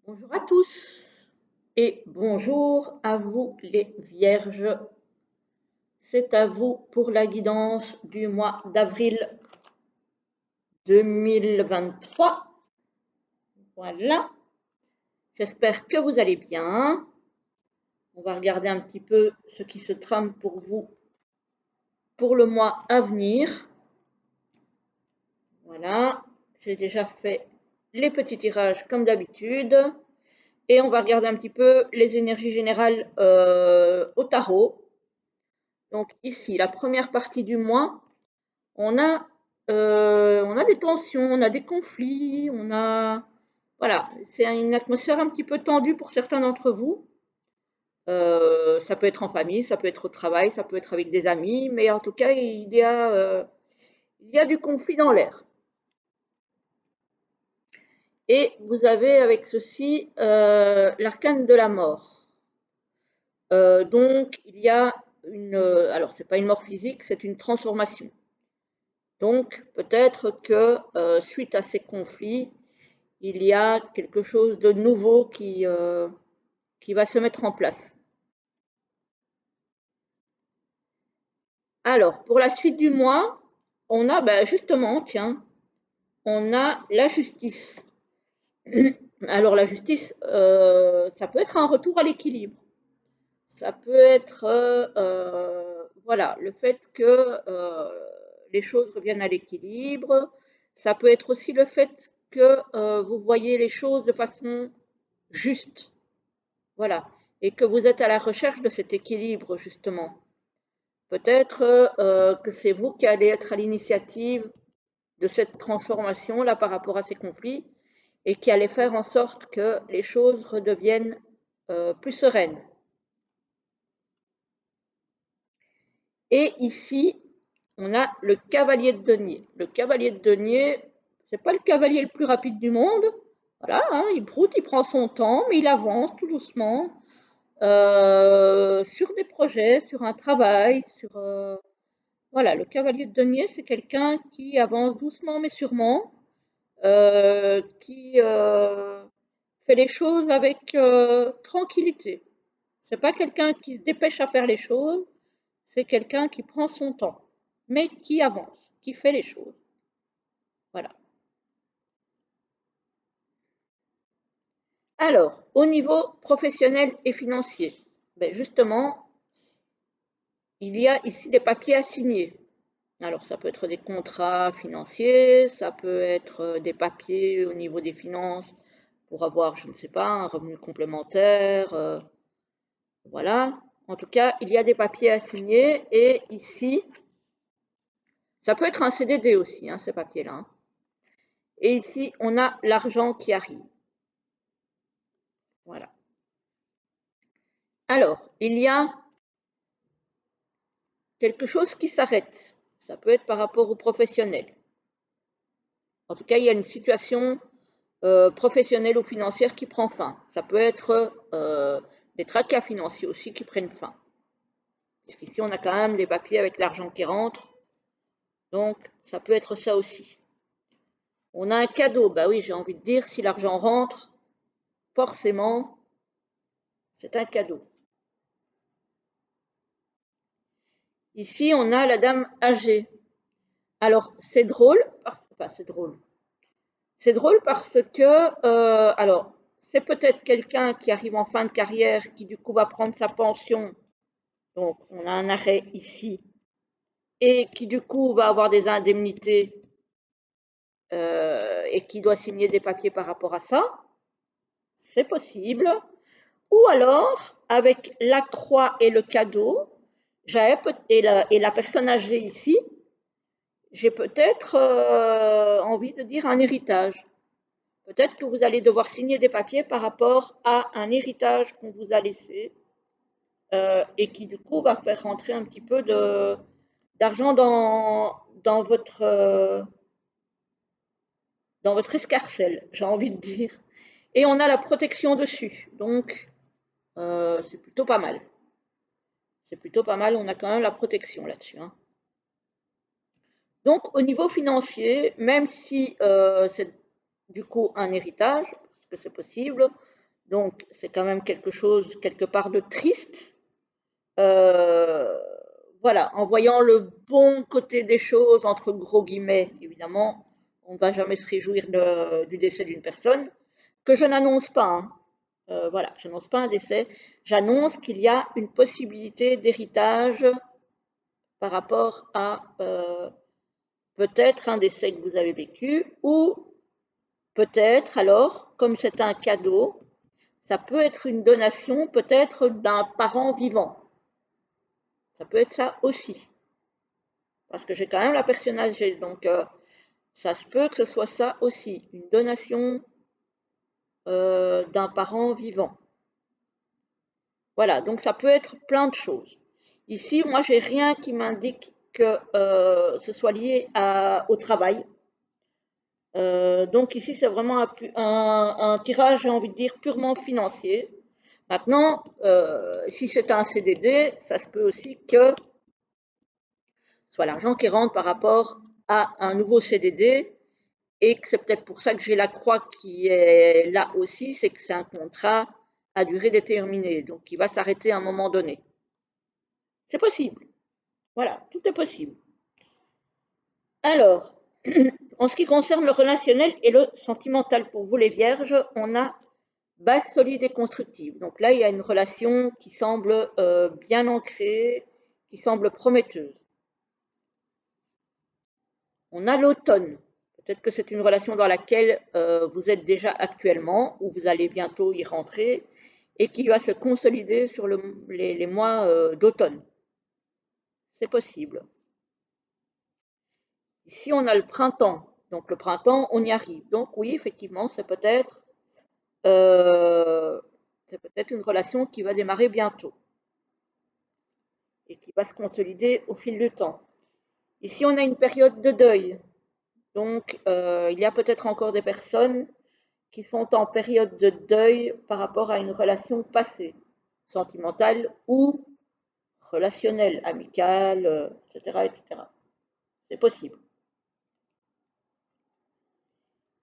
Bonjour à tous et bonjour à vous les vierges. C'est à vous pour la guidance du mois d'avril 2023. Voilà, j'espère que vous allez bien. On va regarder un petit peu ce qui se trame pour vous pour le mois à venir. Voilà, j'ai déjà fait les petits tirages comme d'habitude. Et on va regarder un petit peu les énergies générales au tarot. Donc ici, la première partie du mois, on a, on a des tensions, on a des conflits, voilà, c'est une atmosphère un petit peu tendue pour certains d'entre vous. Ça peut être en famille, ça peut être au travail, ça peut être avec des amis, mais en tout cas, il y a du conflit dans l'air. Et vous avez avec ceci l'arcane de la mort. Donc, il y a alors c'est pas une mort physique, c'est une transformation. Donc, peut-être que suite à ces conflits, il y a quelque chose de nouveau qui va se mettre en place. Alors, pour la suite du mois, on a justement, tiens, on a la justice. Alors, la justice, ça peut être un retour à l'équilibre. Ça peut être, voilà, le fait que les choses reviennent à l'équilibre. Ça peut être aussi le fait que vous voyez les choses de façon juste, voilà, et que vous êtes à la recherche de cet équilibre, justement. Peut-être que c'est vous qui allez être à l'initiative de cette transformation-là par rapport à ces conflits et qui allez faire en sorte que les choses redeviennent plus sereines. Et ici, on a le cavalier de denier. Le cavalier de denier, c'est pas le cavalier le plus rapide du monde. Voilà, hein, il broute, il prend son temps, mais il avance tout doucement sur des projets, sur un travail, voilà, le cavalier de denier, c'est quelqu'un qui avance doucement mais sûrement, qui fait les choses avec tranquillité. C'est pas quelqu'un qui se dépêche à faire les choses, c'est quelqu'un qui prend son temps, mais qui avance, qui fait les choses. Voilà. Alors, au niveau professionnel et financier, justement, il y a ici des papiers à signer. Alors, ça peut être des contrats financiers, ça peut être des papiers au niveau des finances pour avoir, je ne sais pas, un revenu complémentaire. Voilà. En tout cas, il y a des papiers à signer et ici, ça peut être un CDD aussi, hein, ces papiers-là. Hein. Et ici, on a l'argent qui arrive. Voilà. Alors, il y a quelque chose qui s'arrête. Ça peut être par rapport au professionnel. En tout cas, il y a une situation professionnelle ou financière qui prend fin. Ça peut être des tracas financiers aussi qui prennent fin. Puisqu'ici, on a quand même des papiers avec l'argent qui rentre. Donc, ça peut être ça aussi. On a un cadeau. Bah oui, j'ai envie de dire, si l'argent rentre, forcément, c'est un cadeau. Ici, on a la dame âgée. Alors, c'est drôle, enfin, c'est drôle. C'est drôle parce que, alors, c'est peut-être quelqu'un qui arrive en fin de carrière qui du coup va prendre sa pension. Donc, on a un arrêt ici. Et qui du coup va avoir des indemnités et qui doit signer des papiers par rapport à ça. C'est possible. Ou alors, avec la croix et le cadeau, et la personne âgée ici, j'ai peut-être envie de dire un héritage. Peut-être que vous allez devoir signer des papiers par rapport à un héritage qu'on vous a laissé et qui du coup va faire rentrer un petit peu d'argent dans votre escarcelle, j'ai envie de dire. Et on a la protection dessus, donc c'est plutôt pas mal. C'est plutôt pas mal, on a quand même la protection là-dessus. Hein. Donc au niveau financier, même si c'est du coup un héritage, parce que c'est possible, Donc, c'est quand même quelque chose, quelque part, de triste. Euh, voilà, en voyant le bon côté des choses, entre gros guillemets, évidemment, on ne va jamais se réjouir du décès d'une personne, que je n'annonce pas, hein. Voilà, je n'annonce pas un décès, j'annonce qu'il y a une possibilité d'héritage par rapport à peut-être un décès que vous avez vécu, ou peut-être alors, comme c'est un cadeau, ça peut être une donation peut-être d'un parent vivant. Ça peut être ça aussi, parce que j'ai quand même la personne âgée, donc ça se peut que ce soit ça aussi, une donation d'un parent vivant. Voilà, donc ça peut être plein de choses. Ici, moi, j'ai rien qui m'indique que ce soit lié au travail. Donc ici, c'est vraiment un tirage, j'ai envie de dire, purement financier. Maintenant, si c'est un CDD, ça se peut aussi que ce soit l'argent qui rentre par rapport à un nouveau CDD, et que c'est peut-être pour ça que j'ai la croix qui est là aussi, c'est que c'est un contrat à durée déterminée, donc qui va s'arrêter à un moment donné. C'est possible. Voilà, tout est possible. Alors, en ce qui concerne le relationnel et le sentimental, pour vous les vierges, on a base solide et constructive. Donc là, il y a une relation qui semble bien ancrée, qui semble prometteuse. On a l'automne. Peut-être que c'est une relation dans laquelle vous êtes déjà actuellement, ou vous allez bientôt y rentrer, et qui va se consolider sur les mois d'automne. C'est possible. Ici, on a le printemps. Donc le printemps, on y arrive. Donc oui, effectivement, euh, c'est peut-être une relation qui va démarrer bientôt et qui va se consolider au fil du temps. Ici, on a une période de deuil. Donc, il y a peut-être encore des personnes qui sont en période de deuil par rapport à une relation passée, sentimentale ou relationnelle, amicale, etc., etc. C'est possible.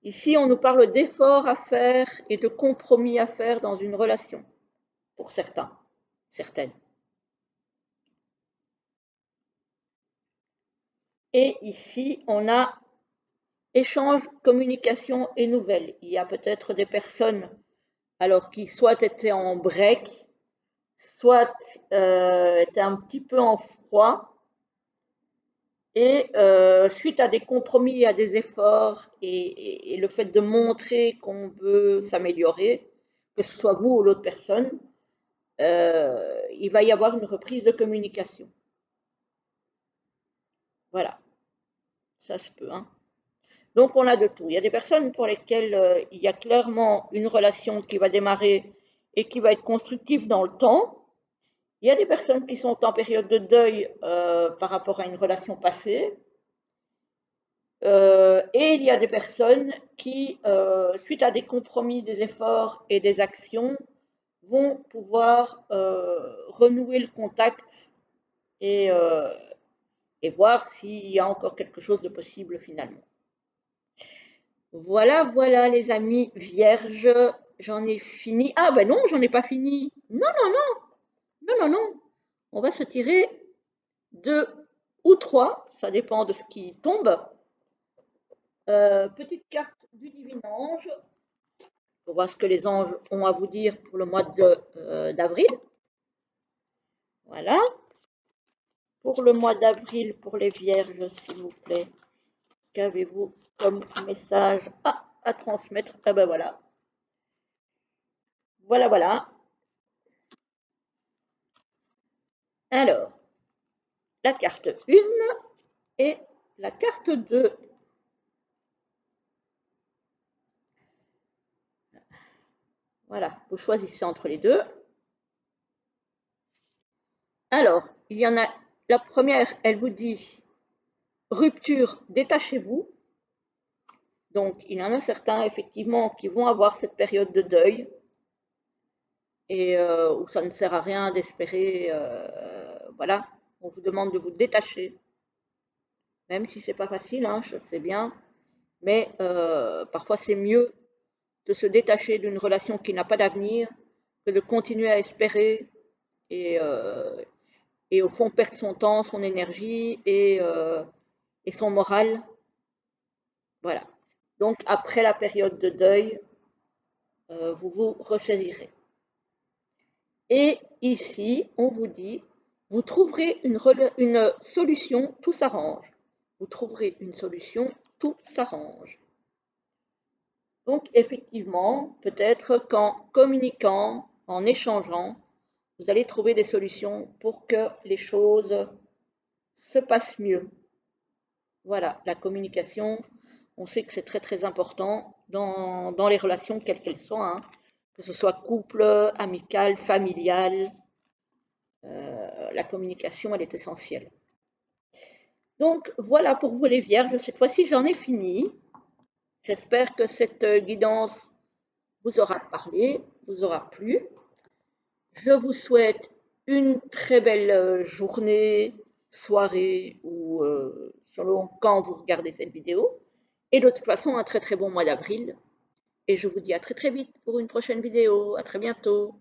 Ici, on nous parle d'efforts à faire et de compromis à faire dans une relation, pour certains, certaines. Et ici, on a échange, communication et nouvelles. Il y a peut-être des personnes alors qui soit étaient en break, soit étaient un petit peu en froid, et suite à des compromis, à des efforts et le fait de montrer qu'on veut s'améliorer, que ce soit vous ou l'autre personne, il va y avoir une reprise de communication. Voilà, ça se peut, hein. Donc on a de tout. Il y a des personnes pour lesquelles il y a clairement une relation qui va démarrer et qui va être constructive dans le temps. Il y a des personnes qui sont en période de deuil par rapport à une relation passée. Et il y a des personnes qui, suite à des compromis, des efforts et des actions, vont pouvoir renouer le contact et, euh, et voir s'il y a encore quelque chose de possible finalement. Voilà, voilà les amis vierges, j'en ai fini. Ah ben non, j'en ai pas fini. Non, non, non, non, non, non. On va se tirer deux ou trois, ça dépend de ce qui tombe. Petite carte du divin ange, pour voir ce que les anges ont à vous dire pour le mois d'avril. Voilà. Pour le mois d'avril, pour les vierges, s'il vous plaît, qu'avez-vous comme message à transmettre? Ah ben voilà. Voilà, voilà. Alors, la carte 1 et la carte 2. Voilà, vous choisissez entre les deux. Alors, il y en a, la première, elle vous dit rupture, détachez-vous. Donc, il y en a certains, effectivement, qui vont avoir cette période de deuil et où ça ne sert à rien d'espérer. Voilà, on vous demande de vous détacher, même si c'est pas facile, hein, je sais bien, mais parfois c'est mieux de se détacher d'une relation qui n'a pas d'avenir que de continuer à espérer et, euh, et au fond perdre son temps, son énergie et son moral. Voilà. Donc après la période de deuil, vous vous ressaisirez. Et ici, on vous dit, vous trouverez une solution, tout s'arrange. Vous trouverez une solution, tout s'arrange. Donc effectivement, peut-être qu'en communiquant, en échangeant, vous allez trouver des solutions pour que les choses se passent mieux. Voilà, la communication, on sait que c'est très très important dans les relations, quelles qu'elles soient, hein, que ce soit couple, amical, familial, la communication, elle est essentielle. Donc voilà pour vous les vierges, cette fois-ci j'en ai fini. J'espère que cette guidance vous aura parlé, vous aura plu. Je vous souhaite une très belle journée, soirée ou selon quand vous regardez cette vidéo. Et de toute façon, un très très bon mois d'avril. Et je vous dis à très très vite pour une prochaine vidéo. À très bientôt.